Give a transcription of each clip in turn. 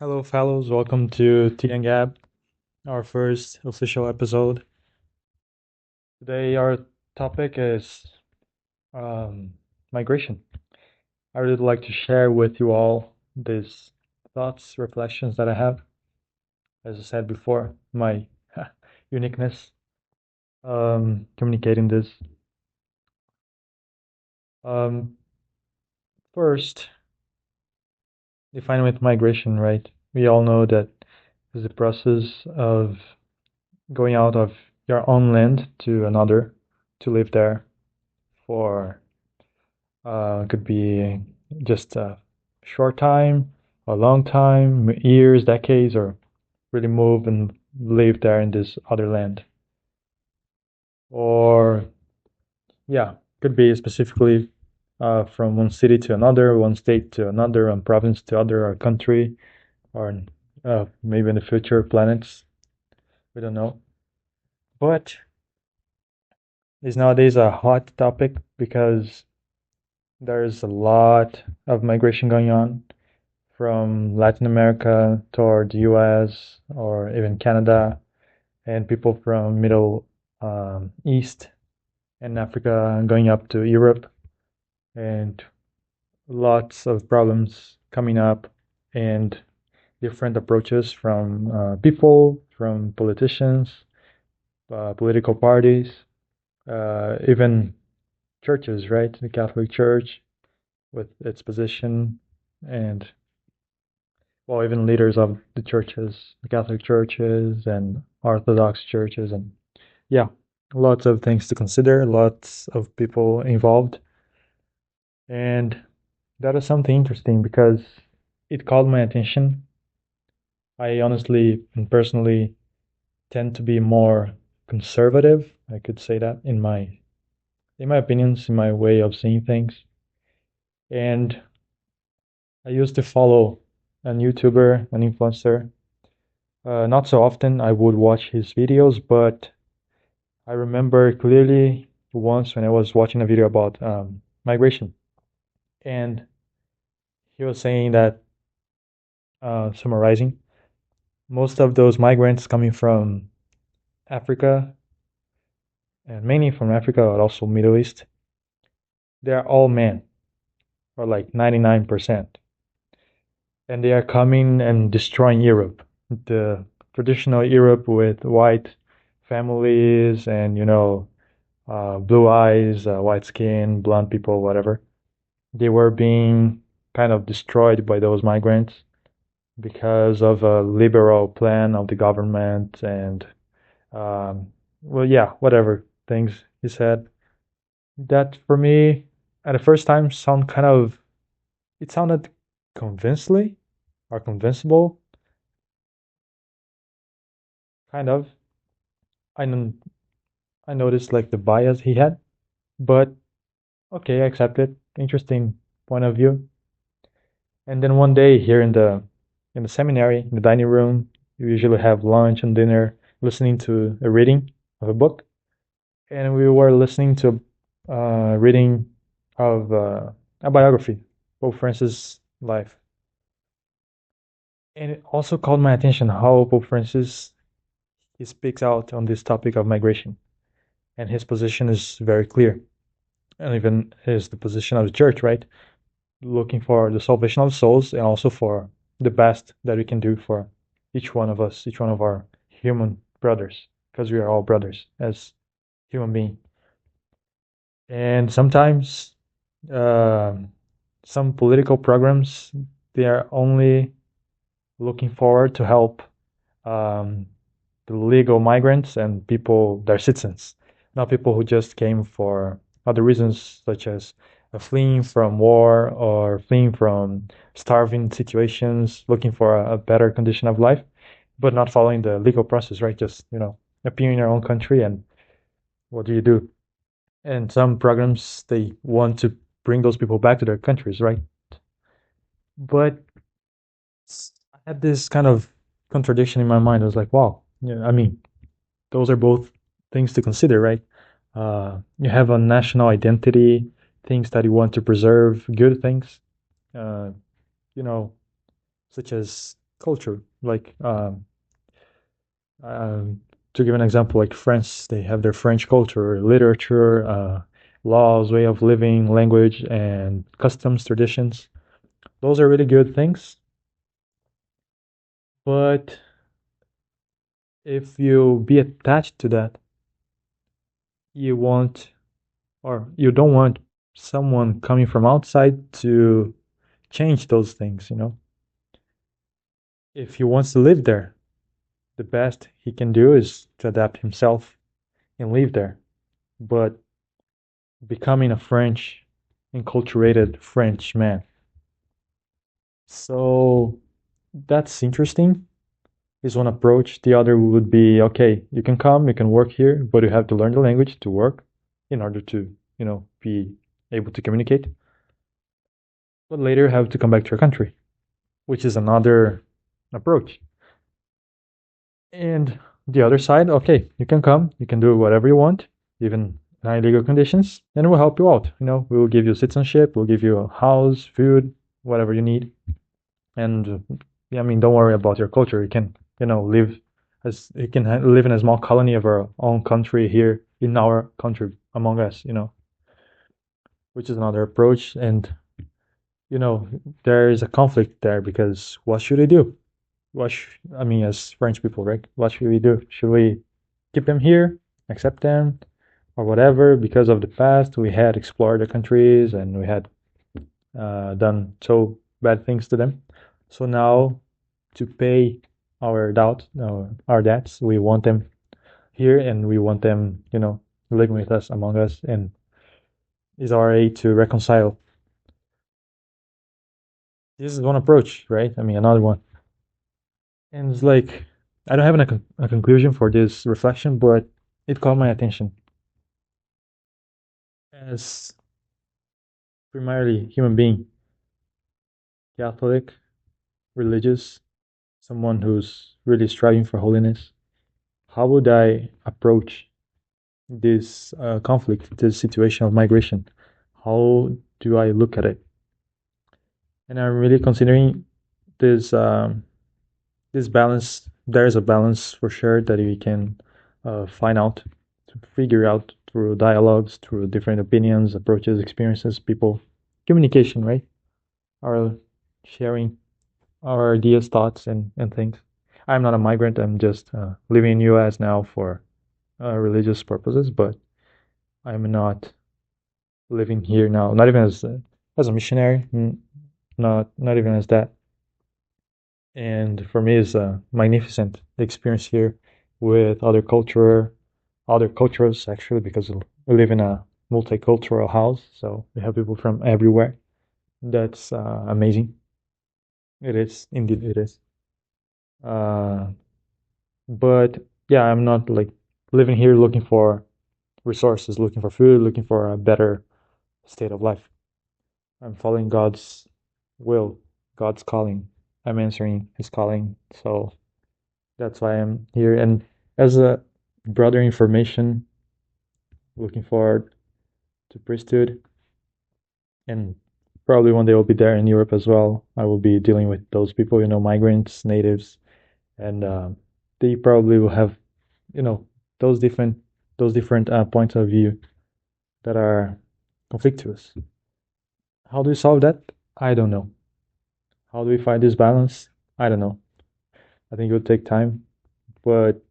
Hello, fellows. Welcome to Tea&Gab, our first official episode. Today, our topic is um, migration. I would like to share with you all these thoughts, reflections that I have. As I said before, my uniqueness communicating this. Um, First, define with migration, right? We all know that it's the process of going out of your own land to another to live there for could be just a short time, a long time, years, decades, or really move and live there in this other land. Or, yeah, could be specifically from one city to another, one state to another, one province to other, or country, or maybe in the future, planets. We don't know. But it's nowadays a hot topic because there's a lot of migration going on from Latin America toward the US or even Canada, and people from Middle East and Africa going up to Europe, and lots of problems coming up, and different approaches from people, from politicians, political parties, even churches, right? The Catholic Church with its position, and well, even leaders of the churches, the Catholic churches and Orthodox churches, and yeah, lots of things to consider, lots of people involved, and that is something interesting because it called my attention. I honestly and personally tend to be more conservative. I could say that in my opinions, in my way of seeing things, and I used to follow an YouTuber, an influencer. Not so often I would watch his videos, but I remember clearly once when I was watching a video about migration, and he was saying that, summarizing, most of those migrants coming from Africa, and mainly from Africa, but also Middle East, they're all men, or like 99%, and they are coming and destroying Europe, the traditional Europe with white families and blue eyes, white skin, blonde people, whatever. They were being kind of destroyed by those migrants because of a liberal plan of the government and, well, yeah, whatever things he said. That for me, at the first time, it sounded convincingly or convincible, kind of. I, I noticed like the bias he had, but okay, I accept it. Interesting point of view. And then one day here in the seminary, in the dining room, we usually have lunch and dinner, listening to a reading of a book, and we were listening to a reading of a biography, Pope Francis' life, and it also called my attention how Pope Francis he speaks out on this topic of migration, and his position is very clear, and even is the position of the church, right? Looking for the salvation of souls and also for the best that we can do for each one of us, each one of our human brothers, because we are all brothers as human beings. And sometimes um some political programs they are only looking forward to help um, the legal migrants and people, their citizens, not people who just came for other reasons, such as fleeing from war or fleeing from starving situations, looking for a better condition of life, but not following the legal process, right? Just, appearing in your own country and what do you do? And some programs, they want to bring those people back to their countries, right? But I had this kind of contradiction in my mind. I was like, wow, yeah, I mean, those are both things to consider, right? You have a national identity, things that you want to preserve, good things, uh, you know, such as culture. Like um, to give an example, like France, they have their French culture, literature, laws, way of living, language, and customs, traditions. Those are really good things. But if you be attached to that, you want or you don't want someone coming from outside to change those things, you know? If he wants to live there, the best he can do is to adapt himself and live there. But becoming a French, enculturated French man. So that's interesting, is one approach. The other would be okay, you can come, you can work here, but you have to learn the language to work in order to, be able to communicate. But later you have to come back to your country, which is another approach. And the other side, okay, you can come, you can do whatever you want, even in illegal conditions, and we'll help you out. We will give you citizenship, we'll give you a house, food, whatever you need. And yeah, I mean, don't worry about your culture. You can, live as you can live in a small colony of our own country here in our country among us, which is another approach. And, you know, there is a conflict there because what should I do? I mean, as French people, right? What should we do? Should we keep them here, accept them, or whatever? Because of the past, we had explored the countries and we had done so bad things to them. So now, to pay our debts, we want them here, and we want them, living with us, among us, and is our aid to reconcile. This is one approach, right? I mean, another one. And it's like, I don't have a conclusion for this reflection, but it caught my attention. As primarily human being, Catholic, religious, someone who's really striving for holiness, how would I approach this conflict, this situation of migration? How do I look at it? And I'm really considering this this balance. There is a balance for sure that we can find out, to figure out through dialogues, through different opinions, approaches, experiences, people, communication, right? Our sharing our ideas, thoughts, and things. I'm not a migrant. I'm just living in U.S. now for religious purposes, but I'm not living here now. Not even as a missionary. Not even as that. And for me, it's magnificent the experience here with other cultures actually, because we live in a multicultural house, so we have people from everywhere. That's amazing. It is indeed, it is. Uh, but yeah, I'm not like living here looking for resources, looking for food, looking for a better state of life. I'm following God's will, God's calling. I'm answering His calling, so that's why I'm here. And as a broader information, looking forward to priesthood, and probably one day I'll be there in Europe as well. I will be dealing with those people, migrants, natives, and they probably will have, you know, those different points of view that are conflictuous. How do we solve that? I don't know. How do we find this balance? I don't know. I think it will take time, but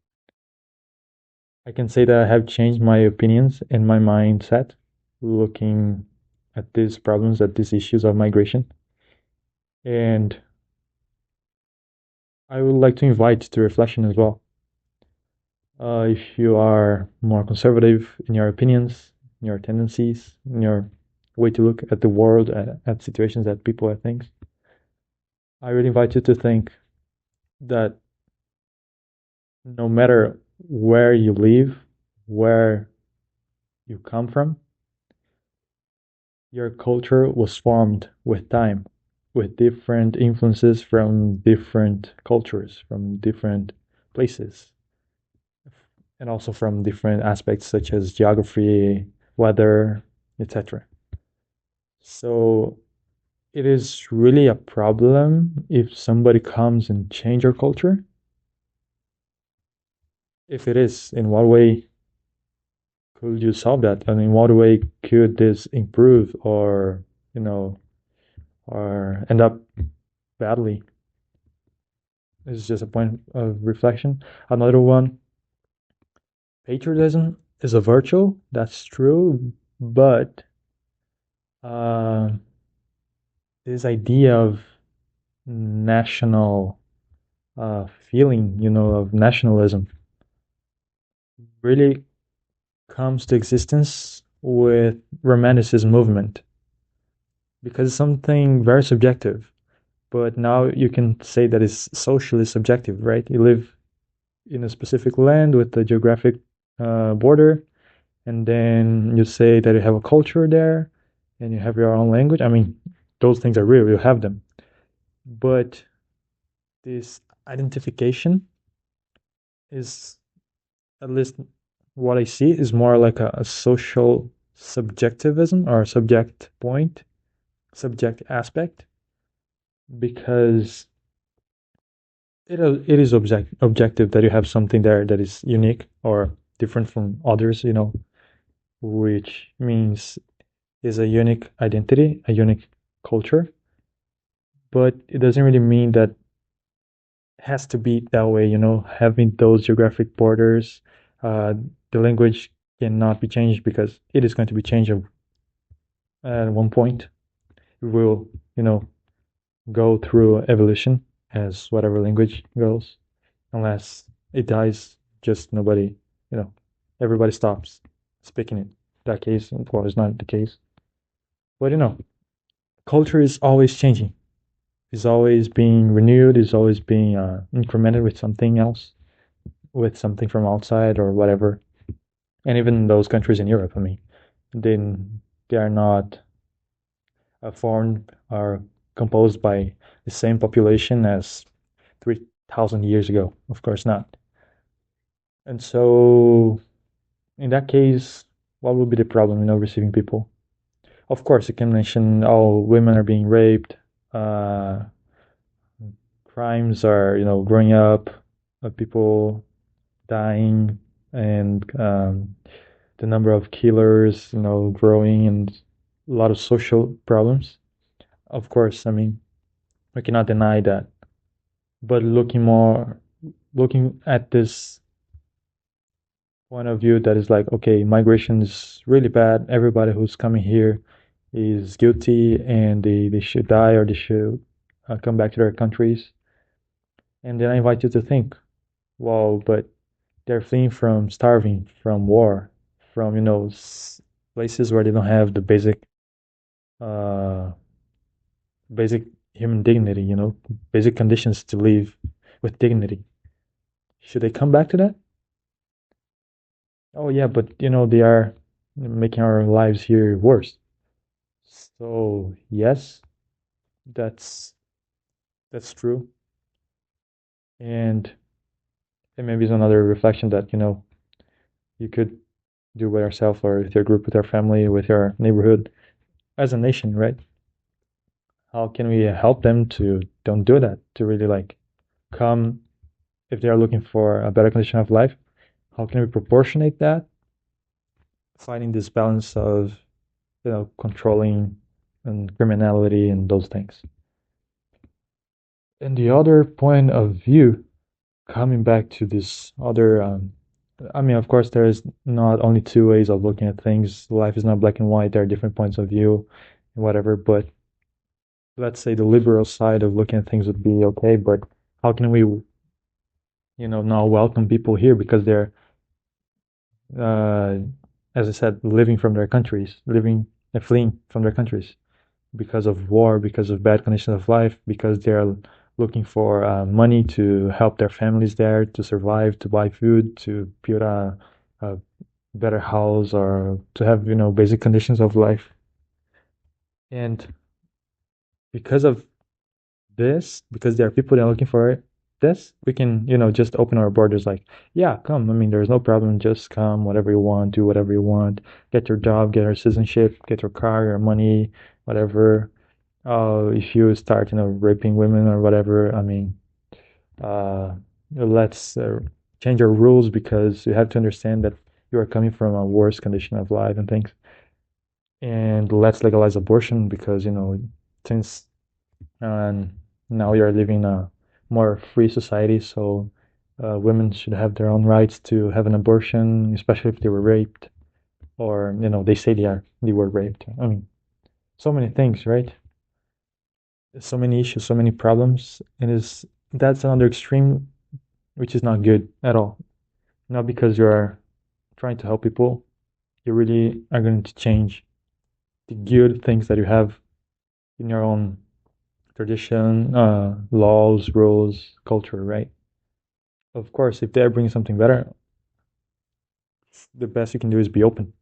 I can say that I have changed my opinions and my mindset looking at these problems, at these issues of migration. And I would like to invite to reflection as well. If you are more conservative in your opinions, in your tendencies, in your way to look at the world, at situations, at people, at things, I would invite you to think that no matter where you live, where you come from, your culture was formed with time, with different influences from different cultures, from different places, and also from different aspects such as geography, weather, etc. So it is really a problem if somebody comes and change our culture. If it is, in what way could you solve that? And in what way could this improve or, you know, or end up badly? This is just a point of reflection. Another one, patriotism is a virtue, that's true, but uh, this idea of national feeling, of nationalism really comes to existence with Romanticism movement because it's something very subjective. But now you can say that it's socially subjective, right? You live in a specific land with a geographic border, and then you say that you have a culture there, and you have your own language. I mean, those things are real. You have them, but this identification is, at least what I see, is more like a social subjectivism or subject aspect, because it is objective that you have something there that is unique or different from others, which means is a unique identity, a unique culture, but it doesn't really mean that it has to be that way, having those geographic borders. Uh, the language cannot be changed because it is going to be changed at one point. It will, go through evolution as whatever language goes, unless it dies, just nobody, you know, everybody stops speaking it. That case, well, it's not the case. But culture is always changing. It's always being renewed. It's always being incremented with something else, with something from outside or whatever. And even those countries in Europe, I mean, they they are not formed or composed by the same population as 3,000 years ago. Of course not. And so, in that case, what would be the problem, receiving people? Of course, you can mention, oh, women are being raped, uh, crimes are, growing up, people dying, and the number of killers, growing, and a lot of social problems. Of course, I mean, we cannot deny that. But looking at this point of view that is like, okay, migration is really bad. Everybody who's coming here is guilty and they should die or they should come back to their countries. And then I invite you to think, well, but they're fleeing from starving, from war, from, places where they don't have the uh, basic human dignity, basic conditions to live with dignity. Should they come back to that? Oh yeah, but they are making our lives here worse. So yes, that's that's true. And and maybe it's another reflection that, you could do with yourself or with your group, with your family, with your neighborhood, as a nation, right? How can we help them to don't do that, to really like come if they are looking for a better condition of life? How can we proportionate that, finding this balance of, controlling and criminality and those things? And the other point of view, coming back to this other, I mean, of course, there's not only two ways of looking at things. Life is not black and white. There are different points of view, and whatever. But let's say the liberal side of looking at things would be okay. But how can we, now welcome people here because they're, uh, as I said, living from their countries, living and fleeing from their countries because of war, because of bad conditions of life, because they're looking for money to help their families there, to survive, to buy food, to build a better house, or to have, basic conditions of life. And because of this, because there are people that are looking for this, we can, just open our borders like, yeah, come. I mean, there's no problem. Just come, whatever you want, do whatever you want, get your job, get your citizenship, get your car, your money, whatever. if you start, raping women or whatever, I mean, uh, let's change our rules because you have to understand that you are coming from a worse condition of life and things. And let's legalize abortion because, since and now you're living in a more free society, so women should have their own rights to have an abortion, especially if they were raped, or they say they were raped. I mean, so many things, right? So many issues, so many problems, and is that's another extreme, which is not good at all. Not because you are trying to help people, you really are going to change the good things that you have in your own tradition, laws, rules, culture, right? Of course, if they're bringing something better, the best you can do is be open.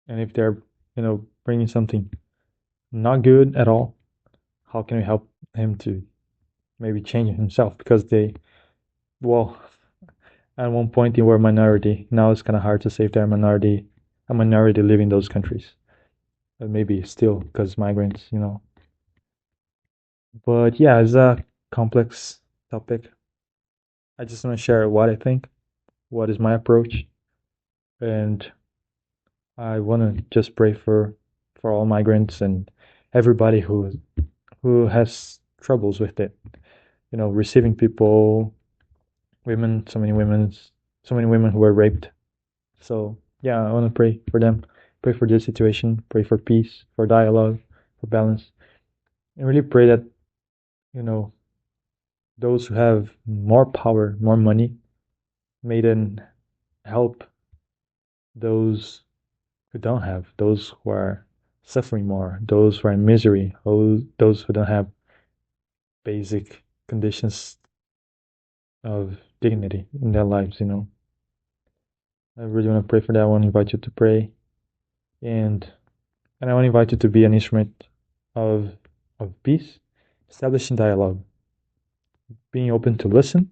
And if they're, bringing something not good at all, how can we help him to maybe change himself? Because well, at one point they were a minority. Now it's kind of hard to say if they're a minority living in those countries. Maybe still because migrants, But yeah, it's a complex topic. I just want to share what I think, what is my approach, and I want to just pray for all migrants and everybody who has troubles with it. Receiving people, women, so many women who were raped. So yeah, I want to pray for them, pray for this situation, pray for peace, for dialogue, for balance, and really pray that you know those who have more power, more money, may then help those who don't have, those who are suffering more, those who are in misery, those who don't have basic conditions of dignity in their lives. I really want to pray for that. I want to invite you to pray, and I want to invite you to be an instrument of peace, establishing dialogue, being open to listen,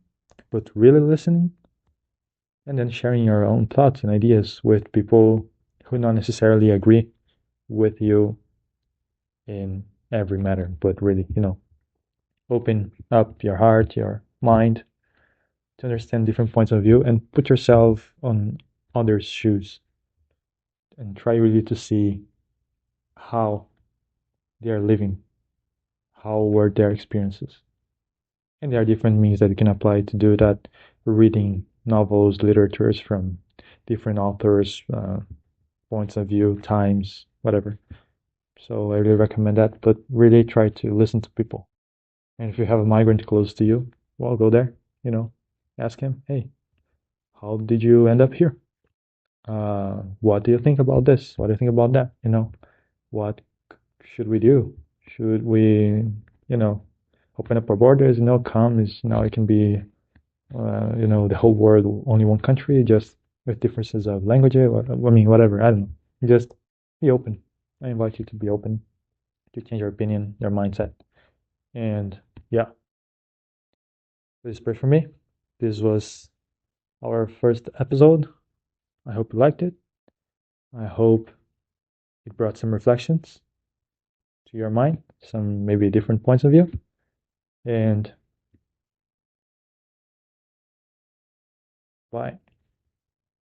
but really listening, and then sharing your own thoughts and ideas with people who not necessarily agree with you in every matter, but really, open up your heart, your mind to understand different points of view and put yourself on others' shoes and try really to see how they are living, how were their experiences. And there are different means that you can apply to do that, reading novels, literatures from different authors, points of view, times, whatever. So I really recommend that, but really try to listen to people. And if you have a migrant close to you, well, go there, ask him, hey, how did you end up here? What do you think about this? What do you think about that? What should we do? Should we, you know, open up our borders? Come is now it can be, the whole world, only one country, just with differences of language. I mean, whatever. I don't know. Just be open. I invite you to be open, to change your opinion, your mindset, and yeah, please pray for me. This was our first episode. I hope you liked it. I hope it brought some reflections to your mind, some maybe different points of view. And bye.